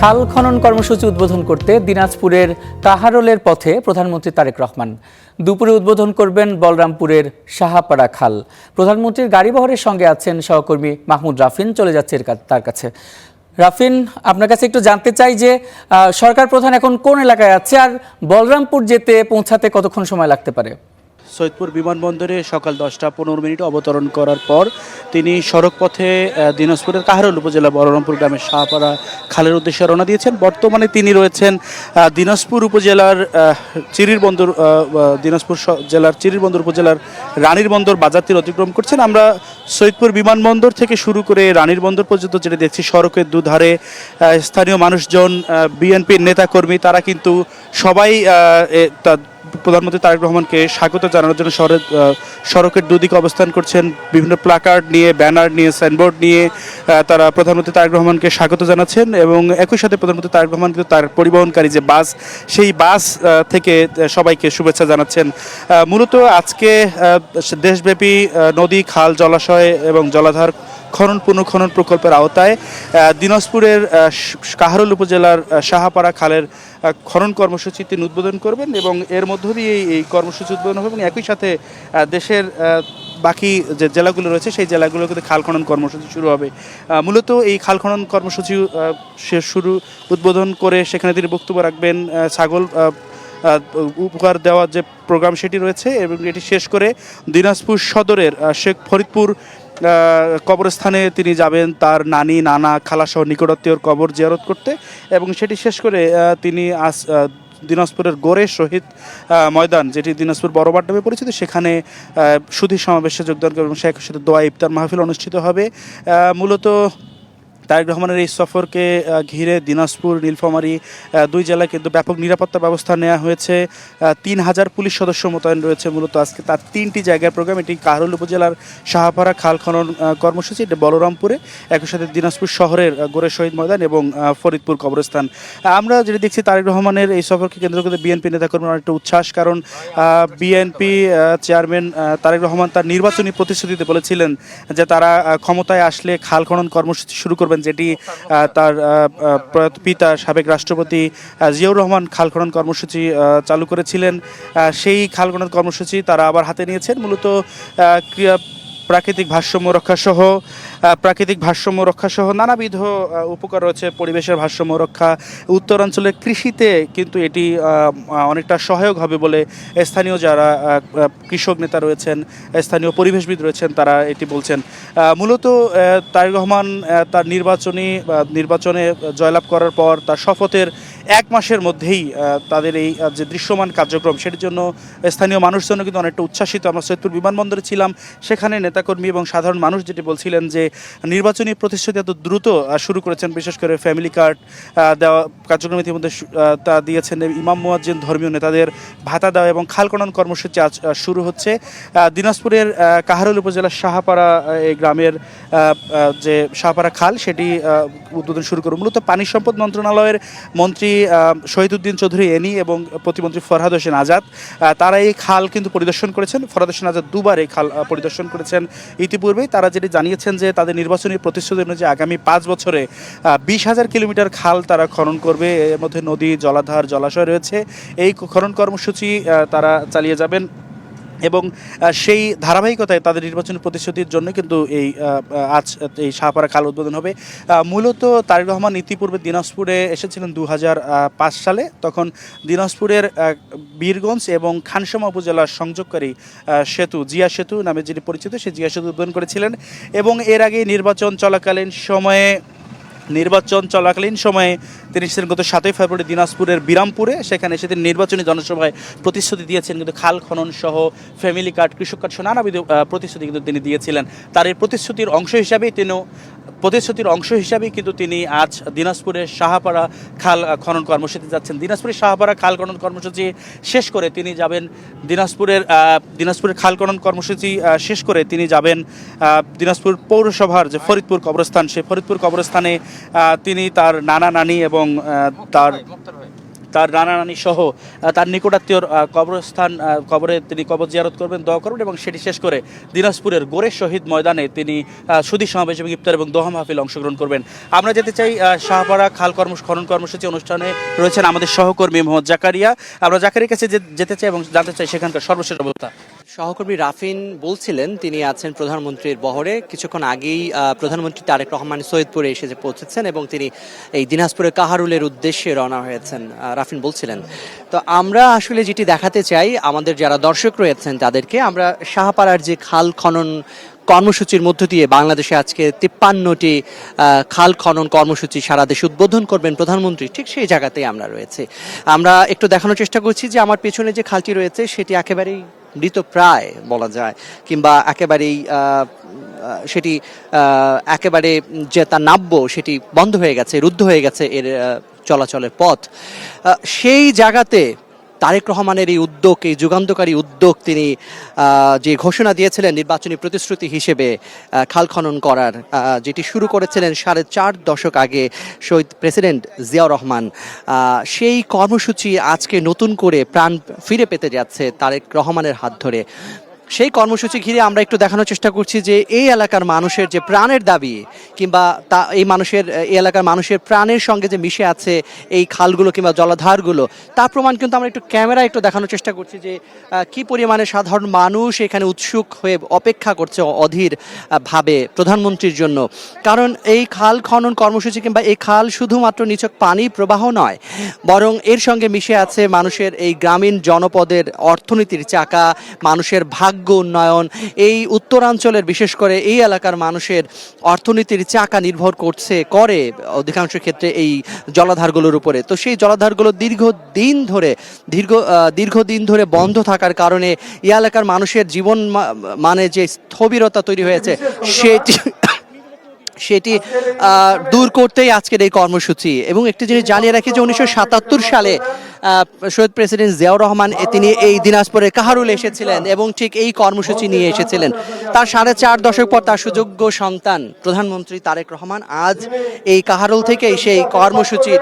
খাল খনন কর্মসূচি উদ্বোধন করতে দিনাজপুরের কাহারোলের পথে প্রধানমন্ত্রী তারেক রহমান দুপুরে উদ্বোধন করবেন বলরামপুরের সাহাপাড়া খাল। প্রধানমন্ত্রীর গাড়িবহরের সঙ্গে আছেন সহকর্মী মাহমুদ রাফিন। চলে যাচ্ছে তার কাছে। রাফিন, আপনার কাছে একটু জানতে চাই যে সরকার প্রধান এখন কোন এলাকায় আছে আর বলরামপুর যেতে পৌঁছাতে কতক্ষণ সময় লাগতে পারে? সৈয়দপুর বিমানবন্দরে সকাল 10টা 15 অবতরণ করার পর তিনি সড়ক পথে দিনাজপুরের কাহারোল উপজেলা বলরামপুর গ্রামের শাহপাড়া খালের উদ্দেশ্যে রওনা দিয়েছেন। বর্তমানে তিনি রয়েছেন দিনাজপুর উপজেলার দিনাজপুর জেলার চিরিরবন্দর উপজেলার রানীর বন্দর বাজারটি অতিক্রম করছেন। আমরা সৈয়দপুর বিমানবন্দর থেকে শুরু করে রানীর বন্দর পর্যন্ত যেটা দেখছি, সড়কের দুধারে স্থানীয় মানুষজন, বিএনপির নেতাকর্মী, তারা কিন্তু সবাই প্রধানমন্ত্রী তারেক রহমানকে স্বাগত জানানোর জন্য সড়কের দুদিকে অবস্থান করছেন। বিভিন্ন প্ল্যাকার্ড নিয়ে, ব্যানার নিয়ে, সাইনবোর্ড নিয়ে তারা প্রধানমন্ত্রী তারেক রহমানকে স্বাগত জানাচ্ছেন এবং একই সাথে প্রধানমন্ত্রী তারেক রহমান কিন্তু তার পরিবহনকারী যে বাস, সেই বাস থেকে সবাইকে শুভেচ্ছা জানাচ্ছেন। মূলত আজকে দেশব্যাপী নদী, খাল, জলাশয় এবং জলাধার খনন পুনঃখনন প্রকল্পের আওতায় দিনাজপুরের কাহারোল উপজেলার সাহাপাড়া খালের খনন কর্মসূচি তিনি উদ্বোধন করবেন এবং এর মধ্য দিয়ে এই কর্মসূচি উদ্বোধন হবে এবং একই সাথে দেশের বাকি যে জেলাগুলো রয়েছে সেই জেলাগুলোতে খাল খনন কর্মসূচি শুরু হবে। মূলত এই খাল খনন কর্মসূচি উদ্বোধন করে সেখানে তিনি বক্তব্য রাখবেন। ছাগল উপহার দেওয়ার যে প্রোগ্রাম সেটি রয়েছে এবং এটি শেষ করে দিনাজপুর সদরের শেখ ফরিদপুর কবরস্থানে তিনি যাবেন তার নানি, নানা, খালাসহ নিকটাত্মীয়র কবর জিয়ারত করতে এবং সেটি শেষ করে তিনি দিনাজপুরের গোরে শহীদ ময়দান, যেটি দিনাজপুর বড়বাট নামে পরিচিত, সেখানে সুধী সমাবেশে যোগদান করবেন এবং সেখানে সাথে দোয়া ইফতার মাহফিল অনুষ্ঠিত হবে। মূলত তারেক রহমানের এই সফরকে ঘিরে দিনাজপুর, নীলফামারী দুই জেলায় কিন্তু ব্যাপক নিরাপত্তা ব্যবস্থা নেওয়া হয়েছে। 3000 পুলিশ সদস্য মোতায়েন রয়েছে। মূলত আজকে তার 3টি জায়গার প্রোগ্রাম। এটি কাহারোল উপজেলার সাহাপাড়া খাল খনন কর্মসূচি, এটি বলরামপুরে, একই সাথে দিনাজপুর শহরের গোরে শহীদ ময়দান এবং ফরিদপুর কবরস্থান। আমরা যেটা দেখছি, তারেক রহমানের এই সফরকে কেন্দ্র করে বিএনপি নেতাকর্মীর অনেকটা উচ্ছ্বাস, কারণ বিএনপি চেয়ারম্যান তারেক রহমান তার নির্বাচনী প্রতিশ্রুতিতে বলেছিলেন যে তারা ক্ষমতায় আসলে খাল খনন কর্মসূচি শুরু করবেন, যেটি তার পিতা সাবেক রাষ্ট্রপতি জিয়াউর রহমান খাল খনন কর্মসূচি চালু করেছিলেন। সেই খাল খনন কর্মসূচি তারা আবার হাতে নিয়েছেন। মূলত প্রাকৃতিক ভারসাম্য রক্ষা সহ নানাবিধ উপকার রয়েছে। পরিবেশের ভারসাম্য রক্ষা, উত্তরাঞ্চলের কৃষিতে কিন্তু এটি অনেকটা সহায়ক হবে বলে স্থানীয় যারা কৃষক নেতা রয়েছেন, স্থানীয় পরিবেশবিদ রয়েছেন, তারা এটি বলছেন। মূলত তারেক রহমান তার নির্বাচনে জয়লাভ করার পর তার শপথের 1 মাসের মধ্যেই তাদের এই যে দৃশ্যমান কার্যক্রম, সেটির জন্য স্থানীয় মানুষজন কিন্তু অনেকটা উচ্ছ্বাসিত। আমরা সৈয়দপুর বিমানবন্দরে ছিলাম, সেখানে নেতাকর্মী এবং সাধারণ মানুষ যেটি বলছিলেন যে নির্বাচনী প্রতিশ্রুতি এত দ্রুত শুরু করেছেন, বিশেষ করে ফ্যামিলি কার্ড দেওয়া কার্যক্রম ইতিমধ্যে তা দিয়েছেন, ইমাম মুয়াজ্জিন, ধর্মীয় নেতাদের ভাতা দেওয়া এবং খাল খনন কর্মসূচি আজ শুরু হচ্ছে। দিনাজপুরের কাহারোল উপজেলার সাহাপাড়া এই গ্রামের যে সাহাপাড়া খাল, সেটি উদ্বোধন শুরু করবে মূলত পানি সম্পদ মন্ত্রণালয়ের মন্ত্রী শহীদুদ্দিন চৌধুরী এনি এবং প্রতিমন্ত্রী ফরহাদ হোসেন আজাদ, তারা এই খাল কিন্তু পরিদর্শন করেছেন। ফরহাদ হোসেন আজাদ 2বার এই খাল পরিদর্শন করেছেন ইতিপূর্বেই। তারা যেটি জানিয়েছেন যে তাদের নির্বাচনী প্রতিশ্রুতি অনুযায়ী আগামী 5 বছরে 20,000 কিলোমিটার খাল তারা খনন করবে। এর মধ্যে নদী, জলাধার, জলাশয় রয়েছে। এই খনন কর্মসূচি তারা চালিয়ে যাবেন এবং সেই ধারাবাহিকতায় তাদের নির্বাচনী প্রতিশ্রুতির জন্য কিন্তু আজ এই শাহপাড়া খাল উদ্বোধন হবে। মূলত তারেক রহমান ইতিপূর্বে দিনাজপুরে এসেছিলেন 2005 সালে। তখন দিনাজপুরের বীরগঞ্জ এবং খানসামা উপজেলার সংযোগকারী সেতু, জিয়া সেতু নামে যেটি পরিচিত, সেই জিয়া সেতু উদ্বোধন করেছিলেন এবং এর আগে নির্বাচন চলাকালীন সময়ে তিনি এসেছেন গত 7ই ফেব্রুয়ারি দিনাজপুরের বিরামপুরে। সেখানে এসে তিনি নির্বাচনী জনসভায় প্রতিশ্রুতি দিয়েছেন, কিন্তু খাল খনন সহ ফ্যামিলি কার্ড, কৃষক কার্ড সহ নানাবিধ প্রতিশ্রুতি কিন্তু তিনি দিয়েছিলেন। তার এই প্রতিশ্রুতির অংশ হিসাবেই কিন্তু তিনি আজ দিনাজপুরের সাহাপাড়া খাল খনন কর্মসূচি যাচ্ছেন। দিনাজপুরের সাহাপাড়া খাল খনন কর্মসূচি শেষ করে তিনি যাবেন দিনাজপুরের খাল খনন কর্মসূচি শেষ করে তিনি যাবেন দিনাজপুর পৌরসভার যে ফরিদপুর কবরস্থান, সেই ফরিদপুর কবরস্থানে তিনি তার নানা, নানি এবং তার তার নানা নানি সহ তার নিকটাত্মীয়র কবরে তিনি কবর জিয়ারত করবেন, দোয়া করবেন এবং সেটি শেষ করে দিনাজপুরের গোরে শহীদ ময়দানে তিনি সুধী সমাবেশ এবং ইফতার এবং দোহা মাহফিল অংশগ্রহণ করবেন। আমরা যেতে চাই শাহপাড়া খাল খনন কর্মসূচি অনুষ্ঠানে রয়েছেন আমাদের সহকর্মী মোহাম্মদ জাকারিয়া। আমরা জাকারিয়ার কাছে যেতে চাই এবং জানতে চাই সেখানকার সর্বশেষ অবস্থা। সহকর্মী রাফিন বলছিলেন তিনি আছেন প্রধানমন্ত্রীর বহরে। কিছুক্ষণ আগেই প্রধানমন্ত্রী তারেক রহমান সৈয়দপুরে এসে পৌঁছেছেন এবং তিনি এই দিনাজপুরের কাহারুলের উদ্দেশ্যে রওনা হয়েছেন, রাফিন বলছিলেন। তো আমরা আসলে যেটি দেখাতে চাই আমাদের যারা দর্শক রয়েছেন তাদেরকে, আমরা শাহপাড়ার যে খাল খনন কর্মসূচির মধ্য দিয়ে বাংলাদেশে আজকে 53টি খাল খনন কর্মসূচি সারা দেশে উদ্বোধন করবেন প্রধানমন্ত্রী, ঠিক সেই জায়গাতেই আমরা রয়েছে। আমরা একটু দেখানোর চেষ্টা করছি যে আমার পেছনে যে খালটি রয়েছে সেটি একেবারেই মৃতপ্রায় বলা যায়, কিংবা একেবারেই সেটি একেবারে যে তার নাব্য সেটি বন্ধ হয়ে গেছে, রুদ্ধ হয়ে গেছে এর চলাচলের পথ। সেই জায়গাতে তারেক রহমানের এই উদ্যোগ, এই যুগান্তকারী উদ্যোগ, তিনি যে ঘোষণা দিয়েছিলেন নির্বাচনী প্রতিশ্রুতি হিসেবে খাল খনন করার, যেটি শুরু করেছিলেন 4.5 দশক আগে শহীদ প্রেসিডেন্ট জিয়াউর রহমান, সেই কর্মসূচি আজকে নতুন করে প্রাণ ফিরে পেতে যাচ্ছে তারেক রহমানের হাত ধরে। সেই কর্মসূচি ঘিরে আমরা একটু দেখানোর চেষ্টা করছি যে এই এলাকার মানুষের যে প্রাণের দাবি, কিংবা এই এলাকার মানুষের প্রাণের সঙ্গে যে মিশে আছে এই খালগুলো কিংবা জলাধারগুলো, তার প্রমাণ কিন্তু আমরা একটু ক্যামেরায় একটু দেখানোর চেষ্টা করছি যে কি পরিমাণে সাধারণ মানুষ এখানে উৎসুক হয়ে অপেক্ষা করছে অধীর ভাবে প্রধানমন্ত্রীর জন্য। কারণ এই খাল খনন কর্মসূচি কিংবা এই খাল শুধুমাত্র নিছক পানি প্রবাহ নয়, বরং এর সঙ্গে মিশে আছে মানুষের এই গ্রামীণ জনপদের অর্থনীতির চাকা, মানুষের ভাগ্য উন্নয়ন। এই উত্তরাঞ্চলের বিশেষ করে এই এলাকার মানুষের অর্থনীতির চাকা নির্ভর করে অধিকাংশ ক্ষেত্রে এই জলাধারগুলোর উপরে। তো সেই জলাধারগুলো দীর্ঘদিন ধরে বন্ধ থাকার কারণে এই এলাকার মানুষের জীবন মানে যে স্থবিরতা তৈরি হয়েছে সেটি দূর করতেই আজকের এই কর্মসূচি। এবং একটি জিনিস জানিয়ে রাখি যে 1977 সালে শহীদ প্রেসিডেন্ট জিয়াউর রহমান তিনি এই দিনাজপুরের কাহারুলে এসেছিলেন এবং ঠিক এই কর্মসূচি নিয়ে এসেছিলেন। তার 4.5 দশক পর তার সুযোগ্য সন্তান প্রধানমন্ত্রী তারেক রহমান আজ এই কাহারুল থেকে সেই কর্মসূচির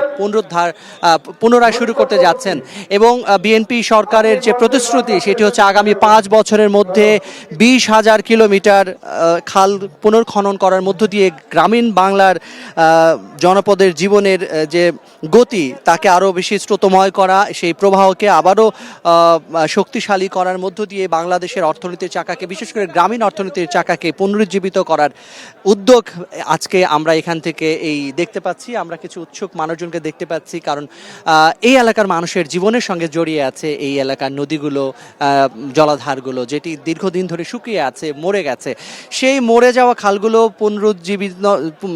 পুনরায় শুরু করতে যাচ্ছেন। এবং বিএনপি সরকারের যে প্রতিশ্রুতি সেটি হচ্ছে আগামী 5 বছরের মধ্যে 20,000 কিলোমিটার খাল পুনর্খনন করার মধ্য দিয়ে গ্রামীণ বাংলার জনপদের জীবনের যে গতি তাকে আরও বেশি স্রোতময় করা, সেই প্রবাহকে আবারও শক্তিশালী করার মধ্য দিয়ে বাংলাদেশের অর্থনীতির চাকাকে, বিশেষ করে গ্রামীণ অর্থনীতির চাকাকে পুনরুজ্জীবিত করার উদ্যোগ আজকে আমরা এখান থেকে এই দেখতে পাচ্ছি। আমরা কিছু উৎসুক মানুষজনকে দেখতে পাচ্ছি, কারণ এই এলাকার মানুষের জীবনের সঙ্গে জড়িয়ে আছে এই এলাকার নদীগুলো, জলাধারগুলো, যেটি দীর্ঘদিন ধরে শুকিয়ে আছে, মরে গেছে। সেই মরে যাওয়া খালগুলো পুনরুজ্জীবিত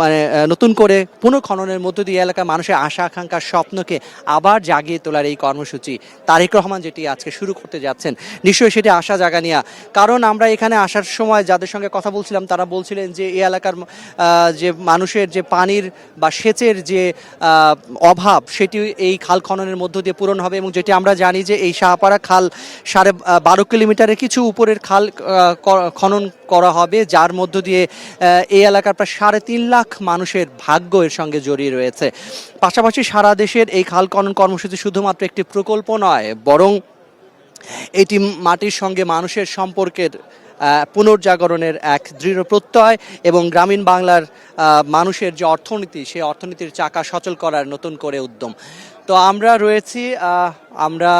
মানে নতুন করে পুনঃখননের মধ্য দিয়ে এলাকার মানুষের আশা আকাঙ্ক্ষার স্বপ্নকে আবার জাগিয়ে তোলার এই কর্মসূচি তারেক রহমান যেটি আজকে শুরু করতে যাচ্ছেন, নিশ্চয়ই সেটি আশা জাগানিয়া। কারণ আমরা এখানে আসার সময় যাদের সঙ্গে কথা বলছিলাম তারা বলছিলেন যে এই এলাকার যে মানুষের যে পানির বা সেচের যে অভাব সেটি এই খাল খননের মধ্য দিয়ে পূরণ হবে। এবং যেটি আমরা জানি যে এই শাহপাড়া খাল 12.5 কিলোমিটারের কিছু উপরের খাল খনন করা হবে, যার মধ্য দিয়ে এই এলাকার প্রায় 3.5 লাখ মানুষের ভাগ্য এর সঙ্গে জড়িয়ে রয়েছে। পাশাপাশি সারা দেশের এই খাল খনন কর্মসূচি শুধুমাত্র একটি প্রকল্প নয়, বরং এটি মাটির সঙ্গে মানুষের সম্পর্কের পুনর্জাগরণের এক দৃঢ় প্রত্যয় এবং গ্রামীণ বাংলার মানুষের যে অর্থনীতি, সেই অর্থনীতির চাকা সচল করার নতুন করে উদ্যম। তো আমরা রয়েছি, আমরা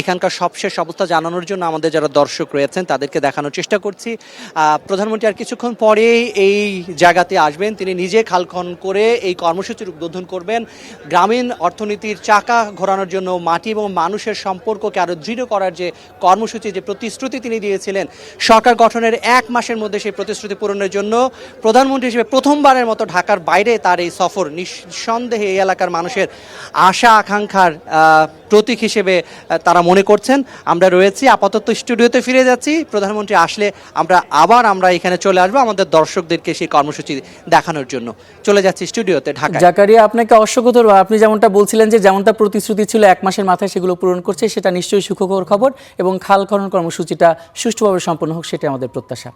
এখানকার সবশেষ অবস্থা জানানোর জন্য আমাদের যারা দর্শক রয়েছেন তাদেরকে দেখানোর চেষ্টা করছি। প্রধানমন্ত্রী আর কিছুক্ষণ পরেই এই জায়গাতে আসবেন, তিনি নিজে খাল খনন করে এই কর্মসূচির উদ্বোধন করবেন। গ্রামীণ অর্থনীতির চাকা ঘোরানোর জন্য মাটি এবং মানুষের সম্পর্ককে আরও দৃঢ় করার যে কর্মসূচি, যে প্রতিশ্রুতি তিনি দিয়েছিলেন সরকার গঠনের 1 মাসের মধ্যে, সেই প্রতিশ্রুতি পূরণের জন্য প্রধানমন্ত্রী হিসেবে প্রথমবারের মতো ঢাকার বাইরে তার এই সফর নিঃসন্দেহে এই এলাকার মানুষের আশা আকাঙ্ক্ষার প্রতীক হিসেবে তারা মনে করছেন। আমরা রয়েছি, আপাতত স্টুডিওতে ফিরে যাচ্ছি। প্রধানমন্ত্রী আসলে আমরা এখানে চলে আসবো আমাদের দর্শকদেরকে সেই কর্মসূচি দেখানোর জন্য। চলে যাচ্ছি স্টুডিওতে ঢাকা। জাকারিয়া, আপনাকে অসংখ্য ধন্যবাদ। আপনি যেমনটা বলছিলেন যে যেমনটা প্রতিশ্রুতি ছিল 1 মাসের মাথায় সেগুলো পূরণ করছে, সেটা নিশ্চয়ই সুখকর খবর এবং খাল খনন কর্মসূচিটা সুষ্ঠুভাবে সম্পন্ন হোক সেটাই আমাদের প্রত্যাশা।